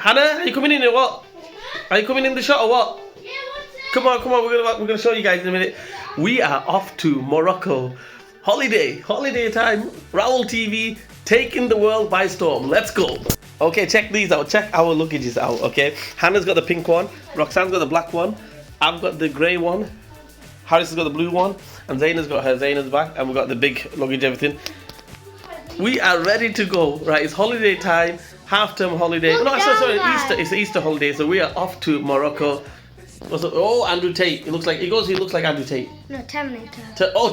Hannah, are you coming in or what? Are you coming in the shot or what? Yeah, what's that? Come on, we're gonna show you guys in a minute. We are off to Morocco. Holiday time. R4UL TV taking the world by storm. Let's go. Okay, check these out. Check our luggages out, okay? Hannah's got the pink one, Roxanne's got the black one, I've got the grey one, Harris has got the blue one, and Zaina's got her Zaina's bag, and we've got the big luggage, everything. We are ready to go. Right, it's holiday time, half-term holiday. Look No, sorry, down, Easter. It's the Easter holiday, so we are off to Morocco. Oh, Andrew Tate. He looks like Andrew Tate. No, Terminator.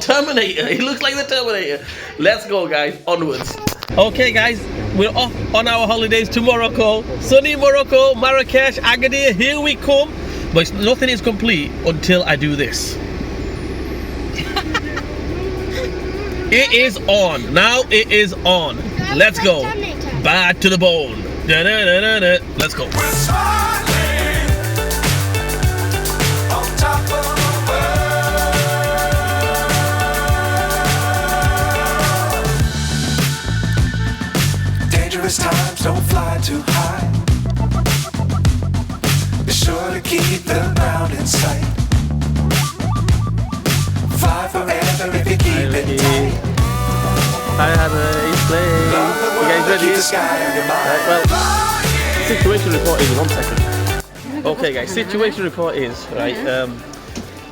Terminator. He looks like the Terminator. Let's go, guys. Onwards. Okay, guys. We're off on our holidays to Morocco. Sunny Morocco, Marrakesh, Agadir. Here we come. But nothing is complete until I do this. It is on. Now it is on. Let's go. Bad to the bone. Da-da-da-da-da. Let's go. Times don't fly too high. Be sure to keep the ground in sight. Fly forever if you keep it tight. Hi, Hannah. He's playing. You guys ready? Well, situation report is 1 second. Okay, guys. Situation report is right.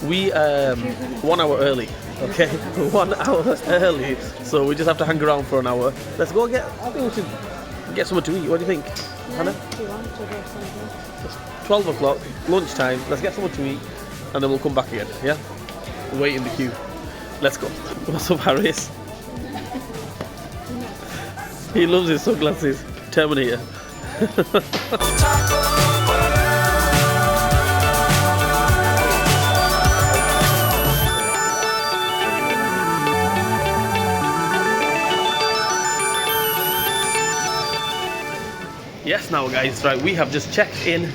We 1 hour early. Okay, 1 hour early. So we just have to hang around for an hour. Let's go get. I think we should get something to eat. What do you think, Hannah? It's 12 o'clock, lunchtime. Let's get something to eat and then we'll come back again, yeah? Wait in the queue. Let's go. What's up, Harris? He loves his sunglasses. Terminator. Yes, now guys, right, we have just checked in.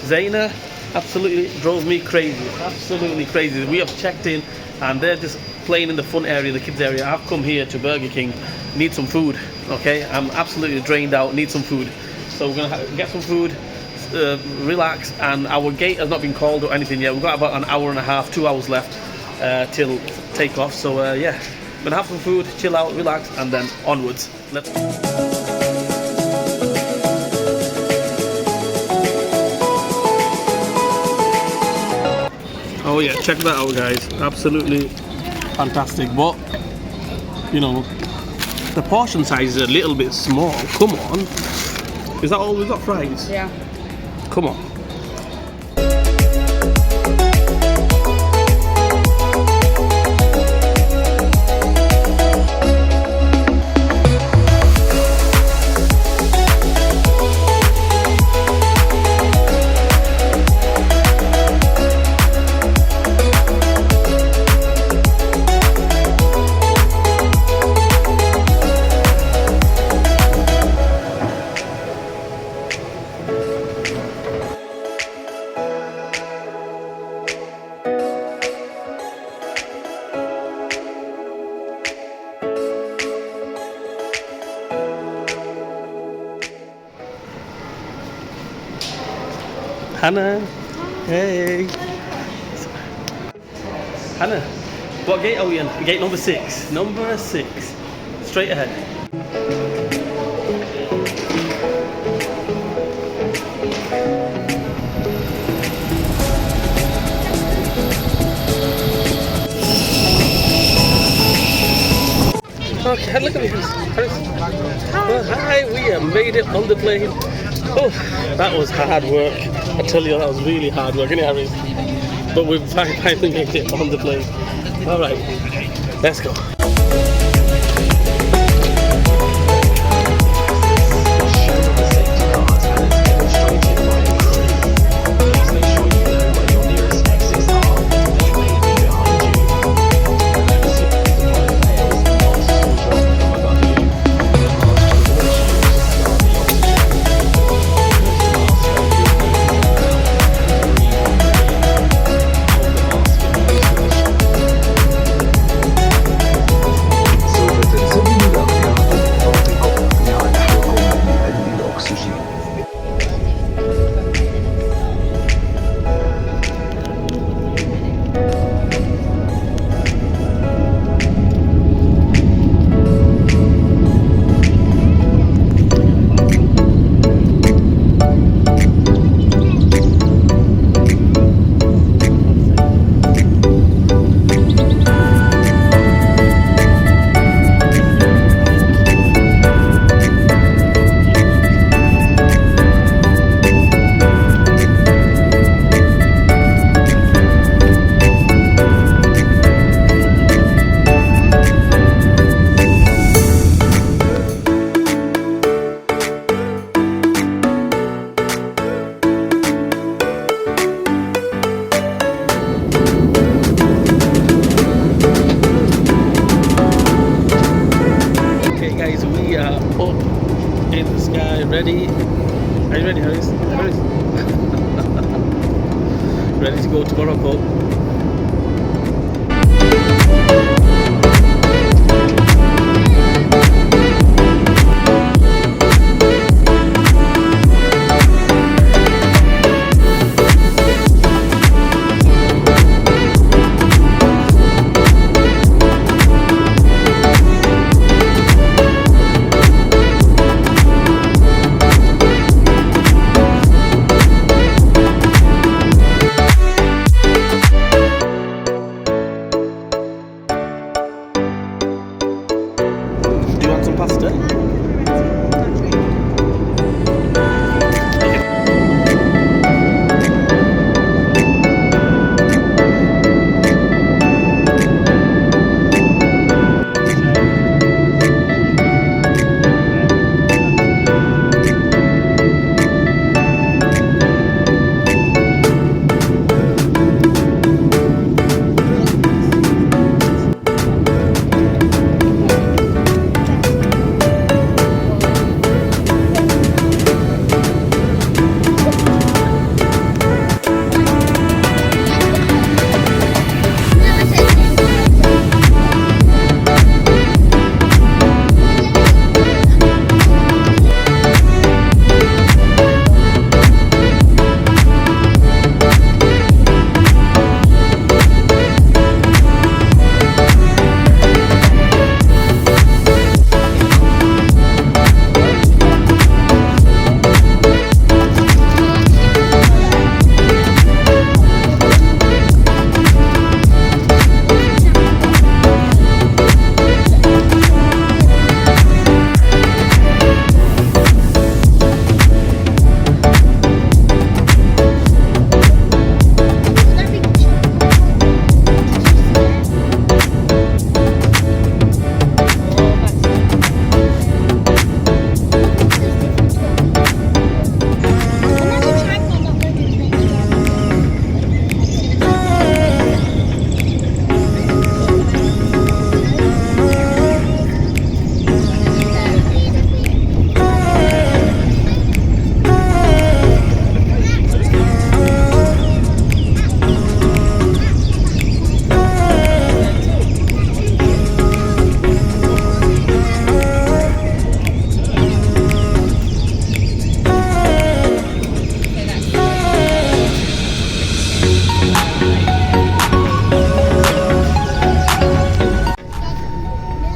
Zaina absolutely drove me crazy, absolutely crazy. We have checked in and they're just playing in the fun area, the kids area. I've come here to Burger King, need some food, okay? I'm absolutely drained out, need some food. So we're gonna get some food, relax, and our gate has not been called or anything yet. We've got about an hour and a half, 2 hours left till takeoff. So yeah, we're gonna have some food, chill out, relax, and then onwards. Let's Oh yeah, check that out, guys. Absolutely fantastic. But, you know, the portion size is a little bit small. Come on. Is that all we've got, fries? Yeah. Come on. Hannah, hey. Hannah, what gate are we in? Gate number 6. Number 6. Straight ahead. Okay, look at this. Well, hi, we have made it on the plane. Oh, that was hard work. I tell you, that was really hard work, isn't it, Harris? But we've finally made it on the plane. All right, let's go. up in the sky. Ready? Are you ready, Harris? Harris? Ready to go to Morocco.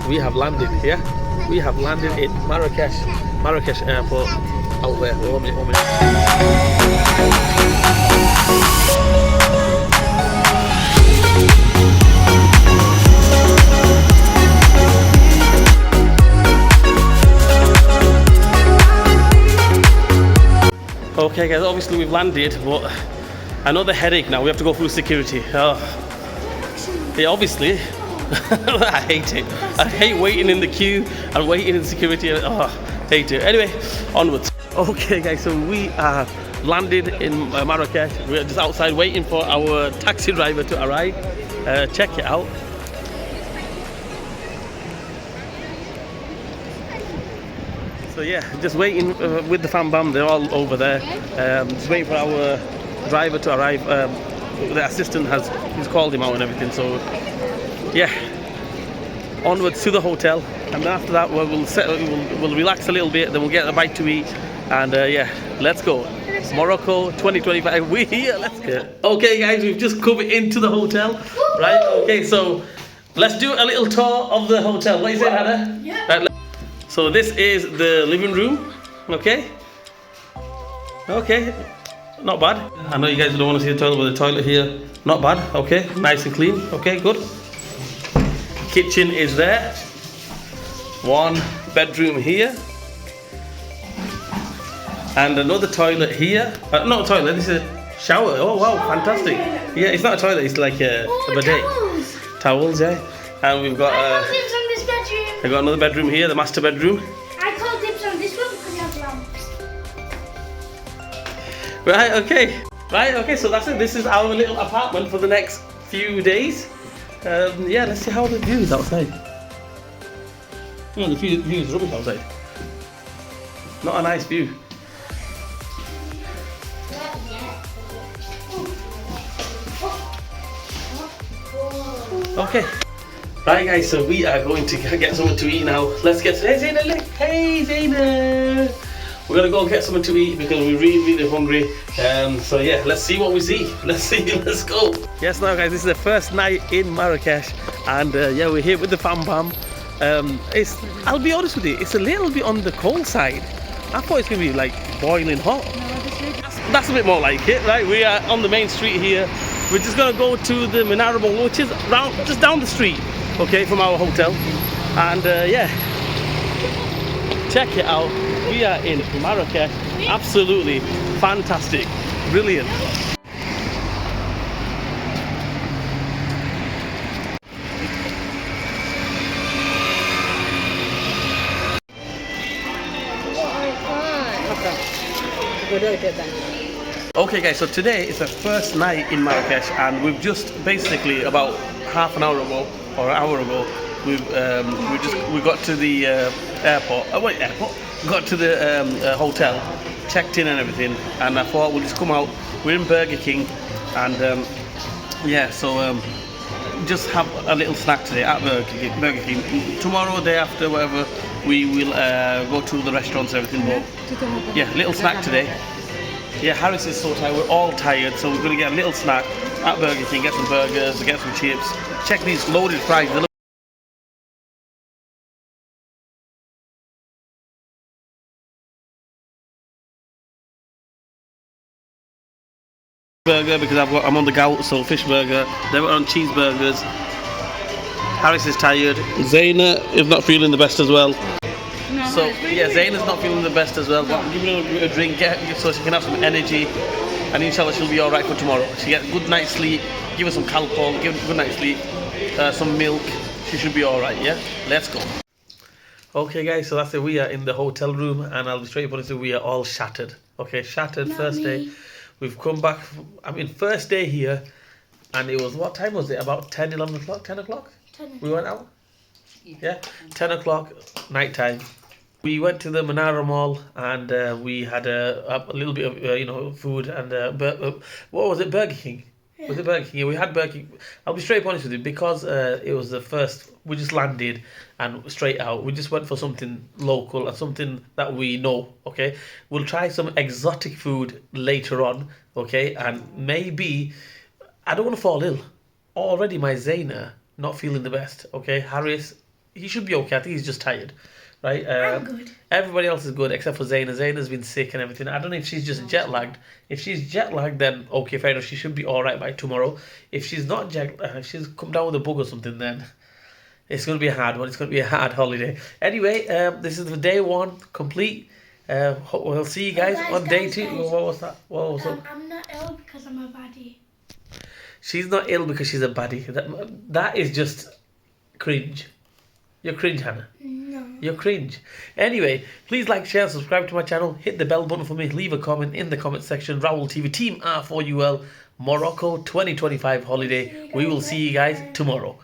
We have landed here. We have landed in Marrakesh airport out there. One minute. Okay guys, obviously we've landed, but another headache now. We have to go through security. Yeah, obviously. I hate it. I hate waiting in the queue and waiting in security. Oh, hate it. Anyway, onwards. Okay guys, so we are landed in Marrakesh. We're just outside waiting for our taxi driver to arrive. Check it out. So yeah, just waiting with the fam bam. They're all over there. Just waiting for our driver to arrive. The assistant he's called him out and everything. So yeah, onwards to the hotel, and then after that we'll relax a little bit. Then we'll get a bite to eat, and yeah, let's go. Morocco 2025. We're here. Let's go. Okay guys, we've just come into the hotel. Right. Okay, so let's do a little tour of the hotel. What you say, Hannah? Yeah. Right, so this is the living room. Okay. Okay. Not bad. I know you guys don't want to see the toilet, but the toilet here, not bad. Okay. Nice and clean. Okay. Good. Kitchen is there. One bedroom here. And another toilet here. Not a toilet, this is a shower. Oh wow, fantastic. Yeah, it's not a toilet, it's like a bidet. Towels, yeah. And we've got I call dibs on this bedroom. we've got another bedroom here, the master bedroom. I call dibs on this one because it has lamps. Right, okay. Right, okay, so that's it. This is our little apartment for the next few days. Yeah, let's see how the view is outside. No, the view is rubbish outside. Not a nice view. Okay. Right guys, so we are going to get something to eat now. Let's get... Hey Zaina, look! Hey Zaina! We're gonna go get something to eat because we're really hungry. So yeah, let's see what we see. Let's go. Yes, now guys, this is the first night in Marrakesh, and yeah, we're here with the fam bam. I'll be honest with you, it's a little bit on the cold side. I thought it's gonna be like boiling hot. That's a bit more like it, right? We are on the main street here. We're just gonna go to the Menara Mall, which is just down the street, okay, from our hotel. And yeah, check it out. We are in Marrakesh. Absolutely fantastic, brilliant. Okay guys, so today is the first night in Marrakesh, and we've just basically about half an hour ago or an hour ago we got to the airport. Got to the hotel, checked in and everything, and I thought we'll just come out. We're in Burger King, and yeah, so just have a little snack today at Burger King. Tomorrow, day after, whatever, we will go to the restaurants and everything. But yeah, little snack today. Yeah, Harris is so tired. We're all tired, so we're gonna get a little snack at Burger King. Get some burgers, get some chips. Check these loaded fries. They look burger because I'm on the gout, so fish burger. They were on cheeseburgers. Harris is tired. Zaina is not feeling the best as well. No, So yeah, Zaina's not feeling the best as well. But I'm giving her a drink, so she can have some energy, and inshallah she'll be all right for tomorrow. She get a good night's sleep. Give her some Calpol. Give her a good night's sleep. Some milk. She should be all right. Yeah, let's go. Okay, guys. So that's it. We are in the hotel room, and I'll be straight up honest with you, we are all shattered. Okay, shattered. Not First me. day. We've come back. I mean, first day here, and it was, what time was it? About 10, 11 o'clock? 10 o'clock? 10 We went out. Yeah, 10 o'clock, night time. We went to the Menara Mall, and we had a little bit of food, and what was it, Burger King? Yeah. Was it Burger King? Yeah, we had Burger King. I'll be straight honest with you, because it was the first, we just landed and straight out. We just went for something local and something that we know, okay? We'll try some exotic food later on, okay? And maybe, I don't want to fall ill. Already my Zaina not feeling the best, okay? Harris, he should be okay. I think he's just tired, right? I'm good. Everybody else is good except for Zaina. Zaina's been sick and everything. I don't know if she's just jet lagged. If she's jet lagged, then okay, fair enough. She should be all right by tomorrow. If she's not if she's come down with a bug or something, then it's going to be a hard one. It's going to be a hard holiday. Anyway, this is the day one complete. We'll see you guys on day two. What was that? What was that? I'm not ill because I'm a baddie. She's not ill because she's a baddie. That is just cringe. You're cringe, Hannah. No. You're cringe. Anyway, please like, share, subscribe to my channel. Hit the bell button for me. Leave a comment in the comment section. R4UL TV, Team R4UL, Morocco 2025 holiday. We will see you guys tomorrow.